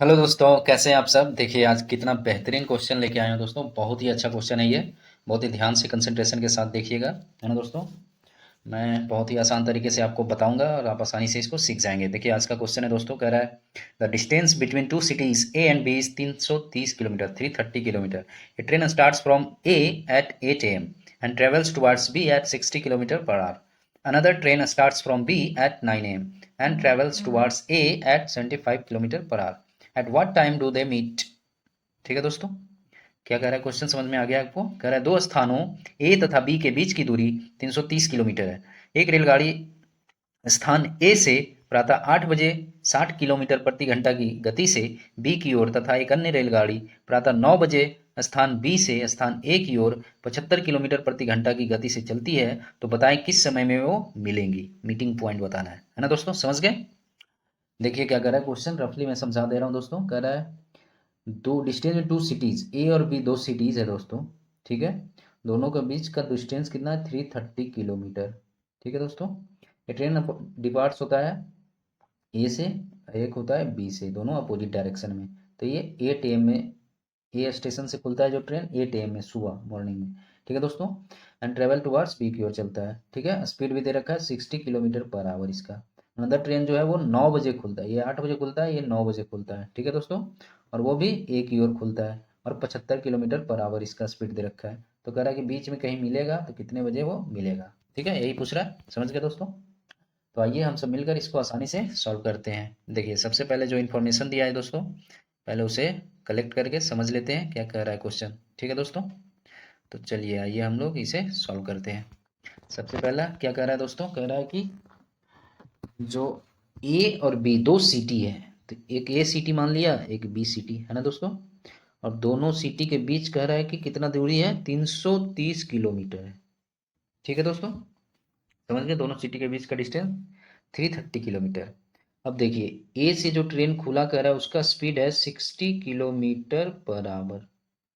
Hello दोस्तों, कैसे हैं आप सब। देखिए आज कितना बेहतरीन क्वेश्चन लेके आए हैं दोस्तों। बहुत ही अच्छा क्वेश्चन है ये। बहुत ही ध्यान से कंसंट्रेशन के साथ देखिएगा, है ना दोस्तों। मैं बहुत ही आसान तरीके से आपको बताऊंगा और आप आसानी से इसको सीख जाएंगे। देखिए आज का क्वेश्चन है दोस्तों, कह रहा है the distance between two cities A and B is 330 kilometre, 330 kilometre. A train starts from A at 8 AM and travels towards B at 60 kilometre per hour. Another train starts from B at 9 a.m. and travels towards A at 75 kilometer per hour. At what time do they meet? ठीक है दोस्तों, क्या कह रहा है question समझ में आ गया आपको। कह रहा है दो स्थानों ए तथा बी के बीच की दूरी 330 किलोमीटर है। एक रेलगाड़ी स्थान ए से प्रातः 8 बजे 60 किलोमीटर प्रति घंटा की गति से बी की ओर तथा एक अन्य रेलगाड़ी प्रातः 9 बजे स्थान बी से स्थान ए की ओर 75 किलोमीटर प्रति घंटा की गति से चलती है। तो बताएं किस समय में वो मिलेंगी। मीटिंग पॉइंट बताना है ना दोस्तों। समझ गए। देखिए क्या कर रहा है क्वेश्चन, रफली मैं समझा दे रहा हूँ दोस्तों। कह रहा है दो डिस्टेंस में टू सिटीज ए और बी, दो सिटीज है दोस्तों। ठीक है, दोनों के बीच का डिस्टेंस कितना है, 330 किलोमीटर। ठीक है दोस्तों, ये ट्रेन डिपार्ट्स होता है ए से, एक होता है बी से, दोनों अपोजिट डायरेक्शन में। तो ये 8 AM में ए स्टेशन से खुलता है जो ट्रेन 8 AM में, सुबह मॉर्निंग में। ठीक है दोस्तों, एंड ट्रेवल टुवर्ड्स बी की ओर चलता है। ठीक है, स्पीड भी दे रखा है 60 किलोमीटर पर आवर इसका। अनदर ट्रेन जो है वो 9 बजे खुलता है, ये 8 बजे खुलता है, ये 9 बजे खुलता है। ठीक है दोस्तों, और वो भी ए की ओर खुलता है और 75 किलोमीटर पर आवर इसका स्पीड दे रखा है। तो कह रहा है कि बीच में कहीं मिलेगा तो कितने बजे वो मिलेगा। ठीक है, यही पूछ रहा है। समझ गए दोस्तों। तो आइए हम सब मिलकर इसको आसानी से सॉल्व करते हैं। देखिए सबसे पहले जो इन्फॉर्मेशन दिया है दोस्तों, पहले उसे कलेक्ट करके समझ लेते हैं क्या कह रहा है क्वेश्चन। ठीक है दोस्तों, तो चलिए आइए हम लोग इसे सॉल्व करते हैं। सबसे पहला क्या कह रहा है दोस्तों, कह रहा है कि जो ए और बी दो सिटी है, तो एक ए सिटी मान लिया, एक बी सिटी, है ना दोस्तों। और दोनों सिटी के बीच कह रहा है कि कितना दूरी है, 330 किलोमीटर है। ठीक है दोस्तों, समझ गए, दोनों सिटी के बीच का डिस्टेंस 330 किलोमीटर। अब देखिए ए से जो ट्रेन खुला कर रहा है उसका स्पीड है 60 किलोमीटर पर आवर।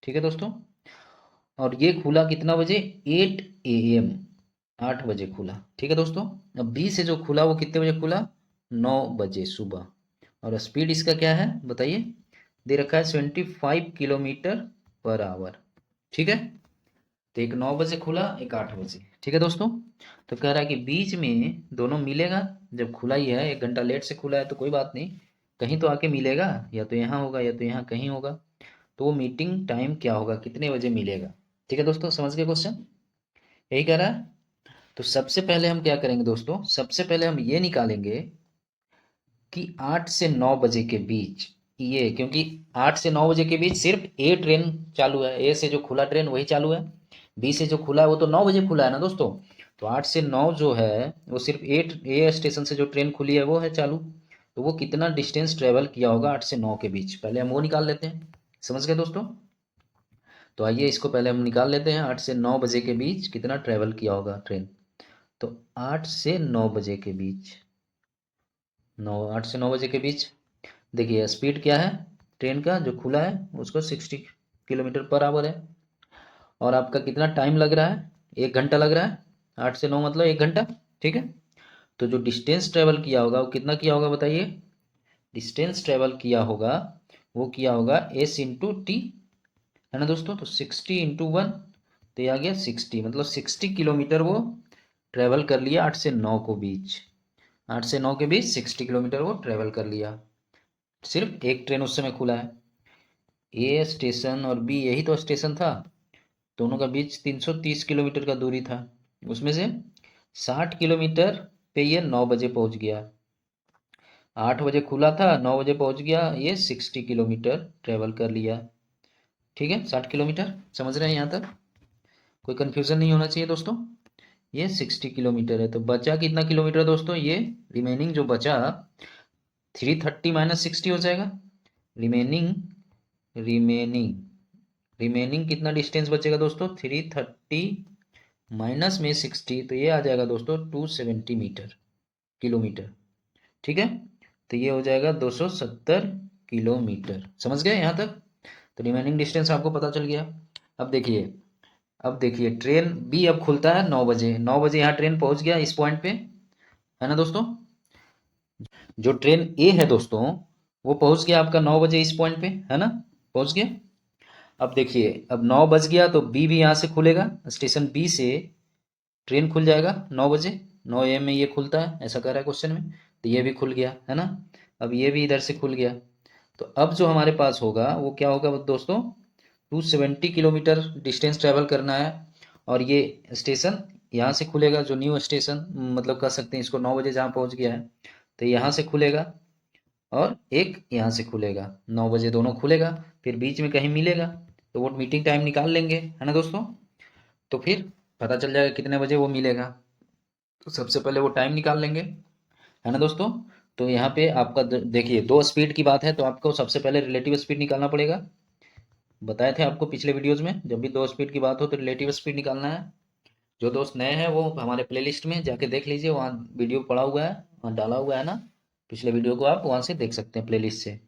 ठीक है दोस्तों, और ये खुला कितना बजे, 8 AM, 8 बजे खुला। ठीक है दोस्तों, अब बी से जो खुला वो कितने बजे खुला, 9 बजे सुबह। और स्पीड इसका क्या है बताइए, दे रखा है 75 किलोमीटर पर आवर। ठीक है, तो एक 9 बजे खुला, एक 8 बजे। ठीक है दोस्तों, तो कह रहा है कि बीच में दोनों मिलेगा। जब खुला ही है, 1 घंटा लेट से खुला है तो कोई बात नहीं, कहीं तो आके मिलेगा, या तो यहाँ होगा या तो यहाँ कहीं होगा। तो वो मीटिंग टाइम क्या होगा, कितने बजे मिलेगा। ठीक है दोस्तों, समझ गए क्वेश्चन, यही कह रहा है। तो सबसे पहले हम क्या करेंगे दोस्तों, सबसे पहले हम ये निकालेंगे कि 8 से 9 बजे के बीच, ये क्योंकि 8 से 9 बजे के बीच सिर्फ ए ट्रेन चालू है, ए से जो खुला ट्रेन वही चालू है। बी से जो खुला है वो तो 9 बजे खुला है ना दोस्तों। तो 8 से 9 जो है वो सिर्फ ए स्टेशन से जो ट्रेन खुली है वो है चालू। तो वो कितना डिस्टेंस ट्रेवल किया होगा 8 से 9 के बीच, पहले हम वो निकाल लेते हैं। समझ गए दोस्तों, तो आइए इसको पहले हम निकाल लेते हैं। 8 से 9 बजे के बीच कितना ट्रेवल किया होगा ट्रेन। तो 8 से 9 बजे के बीच, 8 से 9 बजे के बीच, देखिए स्पीड क्या है ट्रेन का जो खुला है उसको 60 किलोमीटर पर आवर है। और आपका कितना टाइम लग रहा है, 1 घंटा लग रहा है। 8 से 9 मतलब 1 घंटा। ठीक है, तो जो डिस्टेंस ट्रेवल किया होगा वो कितना किया होगा बताइए। डिस्टेंस ट्रेवल किया होगा वो किया होगा S × T, है ना दोस्तों। तो 60 × 1, तो ये आ गया 60, मतलब 60 किलोमीटर वो ट्रेवल कर लिया 8 से 9 को बीच। 8 से 9 के बीच 60 किलोमीटर वो ट्रेवल कर लिया। सिर्फ एक ट्रेन उस समय खुला है, ए स्टेशन और बी यही तो स्टेशन था। दोनों का बीच 330 किलोमीटर का दूरी था। उसमें से 60 किलोमीटर पे ये 9 बजे पहुंच गया। 8 बजे खुला था, 9 बजे पहुंच गया, ये 60 किलोमीटर ट्रेवल कर लिया। ठीक है, 60 किलोमीटर। समझ रहे हैं यहाँ तक, कोई कंफ्यूजन नहीं होना चाहिए दोस्तों। ये 60 किलोमीटर है, तो बचा कितना किलोमीटर दोस्तों, ये रिमेनिंग जो बचा 330 - 60 हो जाएगा। रिमेनिंग रिमेनिंग रिमेनिंग कितना डिस्टेंस बचेगा दोस्तों, 330 - 60, तो ये आ जाएगा दोस्तों 270 किलोमीटर। ठीक है, तो ये हो जाएगा 270 किलोमीटर। समझ गए यहाँ तक, तो रिमेनिंग डिस्टेंस आपको पता चल गया। अब देखिए, ट्रेन बी अब खुलता है 9 बजे। 9 बजे यहाँ ट्रेन पहुंच गया इस पॉइंट पे, है ना दोस्तों। जो ट्रेन ए है दोस्तों, वो पहुंच गया आपका 9 बजे इस पॉइंट पे, है ना, पहुंच गया। अब देखिए, अब 9 बज गया तो बी भी यहाँ से खुलेगा, स्टेशन बी से ट्रेन खुल जाएगा 9 बजे। 9 AM में ये खुलता है, ऐसा कह रहा है क्वेश्चन में, तो ये भी खुल गया, है ना। अब ये भी इधर से खुल गया। तो अब जो हमारे पास होगा वो क्या होगा दोस्तों, 270 किलोमीटर डिस्टेंस ट्रेवल करना है। और ये स्टेशन यहाँ से खुलेगा, जो न्यू स्टेशन मतलब कह सकते हैं इसको, 9 बजे जहाँ पहुँच गया है, तो यहाँ से खुलेगा और एक यहाँ से खुलेगा, 9 बजे दोनों खुलेगा। फिर बीच में कहीं मिलेगा तो वो मीटिंग टाइम निकाल लेंगे, है ना दोस्तों। तो फिर पता चल जाएगा कितने बजे वो मिलेगा। तो सबसे पहले वो टाइम निकाल लेंगे, है ना दोस्तों। तो यहाँ पे आपका देखिए, दो स्पीड की बात है तो आपको सबसे पहले रिलेटिव स्पीड निकालना पड़ेगा। बताए थे आपको पिछले वीडियोज में, जब भी दो स्पीड की बात हो तो रिलेटिव स्पीड निकालना है। जो दोस्त नए हैं वो हमारे प्लेलिस्ट में जाके देख लीजिए, वहाँ वीडियो पड़ा हुआ है, वहाँ डाला हुआ है ना, पिछले वीडियो को आप वहाँ से देख सकते हैं प्लेलिस्ट से।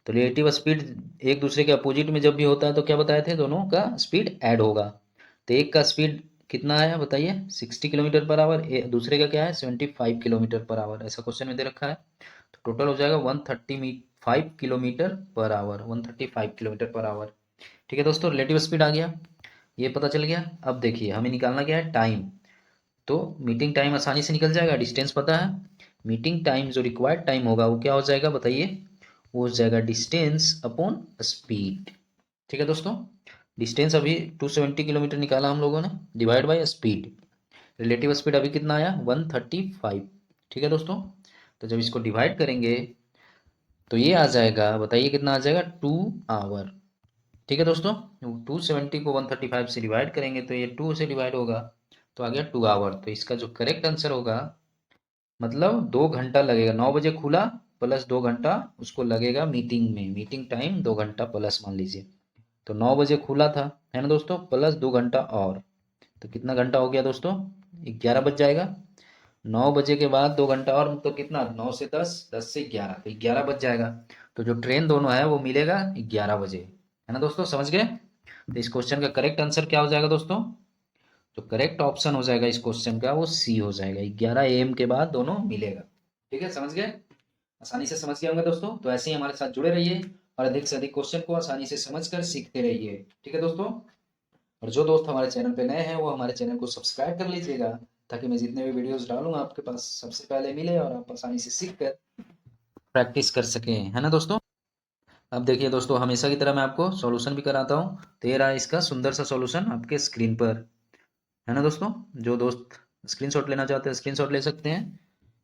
तो रिलेटिव स्पीड एक दूसरे के अपोजिट में जब भी होता है तो क्या बताए थे, दोनों का स्पीड ऐड होगा। तो एक का स्पीड कितना आया बताइए, 60 किलोमीटर पर आवर, दूसरे का क्या है 75 किलोमीटर पर आवर, ऐसा क्वेश्चन में दे रखा है। तो टोटल हो जाएगा 135 kilometre per our, 135 kilometre per our. ठीक है दोस्तों, रिलेटिव स्पीड आ गया, ये पता चल गया। अब देखिए हमें निकालना क्या है, टाइम। तो मीटिंग टाइम आसानी से निकल जाएगा, डिस्टेंस पता है। मीटिंग टाइम जो रिक्वायर्ड टाइम होगा वो क्या हो जाएगा बताइए, वो हो जाएगा डिस्टेंस अपॉन स्पीड। ठीक है दोस्तों, डिस्टेंस अभी 270 किलोमीटर निकाला हम लोगों ने, divide by speed. Relative speed अभी कितना आया 135। ठीक है दोस्तों, तो जब इसको डिवाइड करेंगे तो ये आ जाएगा, बताइए कितना आ जाएगा, 2 आवर। ठीक है दोस्तों, 270 को 135 से डिवाइड करेंगे तो ये 2 से डिवाइड होगा, तो आ गया 2 आवर। तो इसका जो करेक्ट आंसर होगा, मतलब 2 घंटा लगेगा, 9 बजे खुला प्लस 2 घंटा उसको लगेगा मीटिंग में, मीटिंग टाइम 2 घंटा प्लस मान लीजिए। तो 9 बजे खुला था, है ना दोस्तों, प्लस 2 घंटा और, तो कितना घंटा हो गया दोस्तों, 11 बज जाएगा। 9 बजे के बाद 2 घंटा और, तो कितना, 9 से 10, 10 से 11, तो 11 बज जाएगा। तो जो ट्रेन दोनों है वो मिलेगा 11 बजे, है ना दोस्तों, समझ गए। तो इस क्वेश्चन का करेक्ट आंसर क्या हो जाएगा दोस्तों, जो करेक्ट ऑप्शन हो जाएगा इस क्वेश्चन का वो सी हो जाएगा, 11 AM के बाद दोनों मिलेगा। ठीक है, समझ गए, आसानी से समझ गए होंगे दोस्तों। तो ऐसे ही हमारे साथ जुड़े रहिए और अधिक से अधिक क्वेश्चन को आसानी से समझकर सीखते रहिए। ठीक है दोस्तों, और जो दोस्त हमारे चैनल पे नए हैं वो हमारे चैनल को सब्सक्राइब कर लीजिएगा, ताकि मैं जितने भी वीडियोस डालूँ आपके पास सबसे पहले मिले और आप आसानी से सीख कर प्रैक्टिस कर सकें, है ना दोस्तों। अब देखिए दोस्तों, हमेशा की तरह मैं आपको सॉल्यूशन भी कराता हूँ। तो ये रहा इसका सुंदर सा सॉल्यूशन आपके स्क्रीन पर, है ना दोस्तों। जो दोस्त स्क्रीनशॉट लेना चाहते हैं स्क्रीनशॉट ले सकते हैं,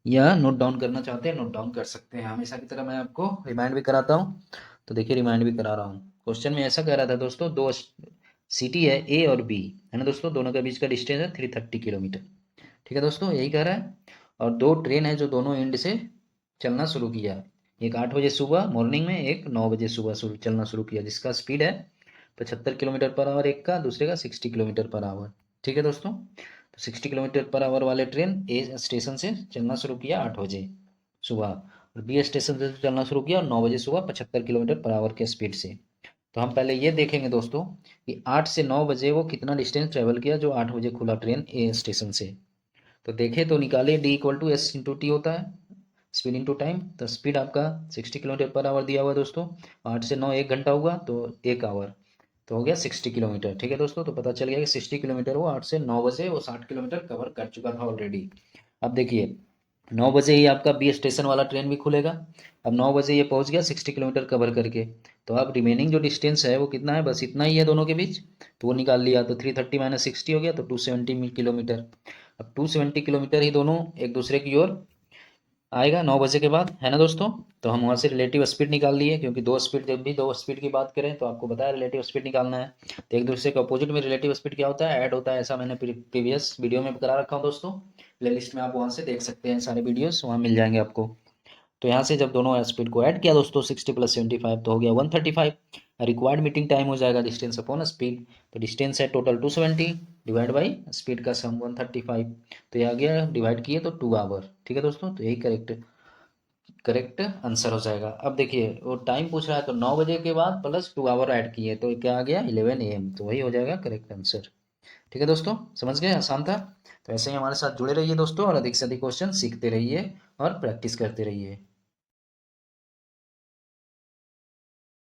या नोट डाउन करना चाहते हैं नोट डाउन कर सकते हैं। हमेशा की तरह मैं आपको रिमाइंड भी कराता हूँ। तो देखिए रिमाइंड भी करा रहा हूँ। क्वेश्चन में ऐसा कह रहा था दोस्तों, दो सिटी है ए और बी, है ना दोस्तों, दोनों के बीच का डिस्टेंस है 330 किलोमीटर। ठीक है दोस्तों, यही कह रहा है। और दो ट्रेन है जो दोनों एंड से चलना शुरू किया, एक 8 बजे सुबह मॉर्निंग में, एक 9 बजे सुबह चलना शुरू किया, जिसका स्पीड है 75 किलोमीटर पर आवर एक का, दूसरे का 60 किलोमीटर पर आवर। ठीक है दोस्तों, तो 60 किलोमीटर पर आवर वाले ट्रेन ए स्टेशन से चलना शुरू किया 8 बजे सुबह, और बी स्टेशन से चलना शुरू किया 9 बजे सुबह 75 किलोमीटर पर आवर के स्पीड से। तो हम पहले ये देखेंगे दोस्तों कि 8 से 9 बजे वो कितना डिस्टेंस ट्रेवल किया, जो 8 बजे खुला ट्रेन ए स्टेशन से। तो देखें तो निकाले, D equal to S into T होता है, स्पीड इंटू टाइम। तो स्पीड आपका 60 किलोमीटर पर आवर दिया हुआ है दोस्तों, 8 से 9 1 घंटा हुआ तो 1 आवर, तो हो गया 60 किलोमीटर। ठीक है दोस्तों, तो पता चल गया कि 60 किलोमीटर वो 8 से 9 बजे वो 60 किलोमीटर कवर कर चुका था ऑलरेडी। अब देखिए 9 बजे ही आपका बी स्टेशन वाला ट्रेन भी खुलेगा। अब 9 बजे ये पहुंच गया 60 किलोमीटर कवर करके, तो अब रिमेनिंग जो डिस्टेंस है वो कितना है, बस इतना ही है दोनों के बीच, तो वो निकाल लिया। तो 330 माइनस 60 हो गया, तो 270 किलोमीटर। अब 270 किलोमीटर ही दोनों एक दूसरे की ओर आएगा 9 बजे के बाद, है ना दोस्तों। तो हम वहाँ से रिलेटिव स्पीड निकाल लिए, क्योंकि दो स्पीड, जब भी दो स्पीड की बात करें तो आपको बताया रिलेटिव स्पीड निकालना है। तो एक दूसरे के अपोजिट में रिलेटिव स्पीड क्या होता है, ऐड होता है, ऐसा मैंने प्रीवियस वीडियो में करा रखा हूँ दोस्तों। प्लेलिस्ट में आप वहाँ से देख सकते हैं, सारे वीडियोस वहाँ मिल जाएंगे आपको। तो यहाँ से जब दोनों स्पीड को ऐड किया दोस्तों, 60 प्लस 75 तो हो गया 135। रिक्वायर्ड मीटिंग टाइम हो जाएगा डिस्टेंस अपॉन स्पीड, तो डिस्टेंस है टोटल 270 डिवाइड बाई स्पीड का सम 135, तो ये आ गया, डिवाइड किए तो 2 आवर। ठीक है दोस्तों, तो यही करेक्ट करेक्ट आंसर हो जाएगा। अब देखिए वो टाइम पूछ रहा है, तो 9 बजे के बाद प्लस 2 आवर ऐड किए तो क्या आ गया 11 AM, तो वही हो जाएगा करेक्ट आंसर। ठीक है दोस्तों, समझ गए, आसान था। तो ऐसे ही हमारे साथ जुड़े रहिए दोस्तों, और अधिक से अधिक क्वेश्चन सीखते रहिए और प्रैक्टिस करते रहिए।